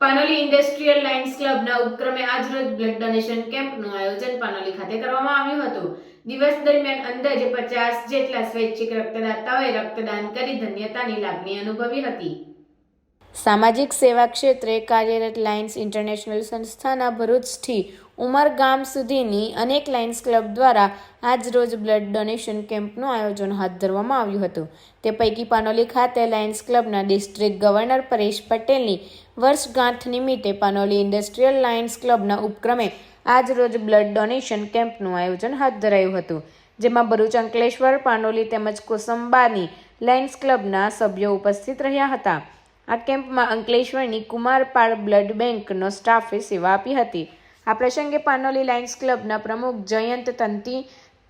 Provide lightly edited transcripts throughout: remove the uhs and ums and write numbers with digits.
Panoli industrial Lions ક્લબના ઉપક્રમે આજરોજ blood donation કેમ્પનું આયોજન પાનોલી ખાતે કરવામાં આવ્યું હતું। દિવસ દરમિયાન અંદાજે 50 જેટલા સ્વૈચ્છિક રક્તદાતાઓએ રક્તદાન કરી ધન્યતાની લાગણી અનુભવી હતી। સામાજિક સેવા ક્ષેત્રે કાર્યરત લાયન્સ ઇન્ટરનેશનલ સંસ્થાના ભરૂચથી ઉમરગામ સુધીની અનેક લાયન્સ ક્લબ દ્વારા આજરોજ બ્લડ ડોનેશન કેમ્પનું આયોજન હાથ ધરવામાં આવ્યું હતું। તે પૈકી પાનોલી ખાતે લાયન્સ ક્લબના ડિસ્ટ્રિક્ટ ગવર્નર પરેશ પટેલની વર્ષગાંઠ નિમિત્તે પાનોલી ઇન્ડસ્ટ્રીયલ લાયન્સ ક્લબના ઉપક્રમે આજરોજ બ્લડ ડોનેશન કેમ્પનું આયોજન હાથ ધરાયું હતું, જેમાં ભરૂચ, અંકલેશ્વર, પાનોલી તેમજ કોસંબાની લાયન્સ ક્લબના સભ્યો ઉપસ્થિત રહ્યા હતા। આ કેમ્પમાં અંકલેશ્વરની કુમારપાળ બ્લડ બેંકનો સ્ટાફે સેવા આપી હતી। આ પ્રસંગે પાનોલી લાયન્સ ક્લબના પ્રમુખ જયંત તંતી,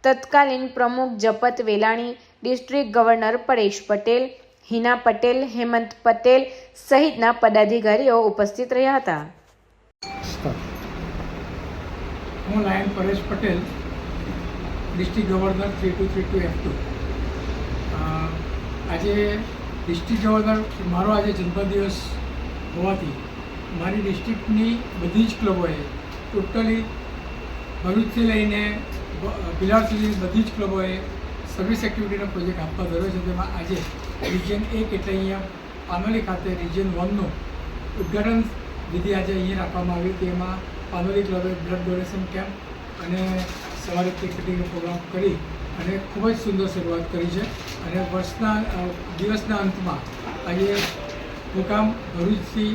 તત્કાલીન પ્રમુખ જપત વેલાણી, ડિસ્ટ્રિક્ટ ગવર્નર પરેશ પટેલ, હિના પટેલ, હેમંત પટેલ સહિતના પદાધિકારીઓ ઉપસ્થિત રહ્યા હતા। હું lion Paresh Patel, district governor 3232F2। આજે ડિસ્ટ્રિક્ટ ગવર્નર મારો આજે જન્મદિવસ હોવાથી મારી ડિસ્ટ્રિક્ટની બધી જ ક્લબોએ ટોટલી ભરૂચથી લઈને ભિલાડ સુધીની બધી જ ક્લબોએ સર્વિસ એક્ટિવિટીનો પ્રોજેક્ટ આપવા ધર્યો છે। તેમાં આજે રિજિયન 1 એટલે અહીંયા પાનોલી ખાતે રિજિયન 1નું ઉદ્ઘાટન વિધિ આજે અહીંયા રાખવામાં આવી। તેમાં પાનોલી ક્લબે બ્લડ ડોનેશન કેમ્પ અને સવારે કેક કટિંગનો પ્રોગ્રામ કરી અને ખૂબ જ સુંદર શરૂઆત કરી છે। અને દિવસના અંતમાં આજે મુકામ ભરૂચથી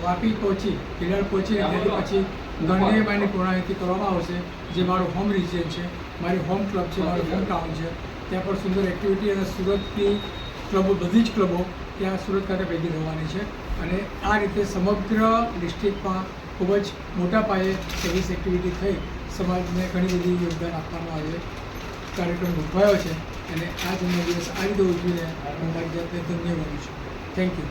વાપી પહોંચી, ભિલાડ પહોંચી અને ત્યાંથી પછી ગણદેવીમાની પૂર્ણાહુતિ કરવામાં આવશે, જે મારું હોમ રિજિયન છે, મારી હોમ ક્લબ છે, મારું હોમ ટાઉન છે। ત્યાં પણ સુંદર એક્ટિવિટી અને સુરતની ક્લબો, બધી જ ક્લબો ત્યાં સુરત ખાતે ભેગી થવાની છે। અને આ રીતે સમગ્ર ડિસ્ટ્રિક્ટમાં ખૂબ જ મોટા પાયે સર્વિસ એક્ટિવિટી થઈ સમાજને ઘણી બધી યોગદાન આપવાનો આજે કાર્યક્રમ ગોઠવાયો છે। અને આ જન્મદિવસ આ રીતે ઉજવીને હું મારી જાતને ધન્ય માનું છું। Thank you.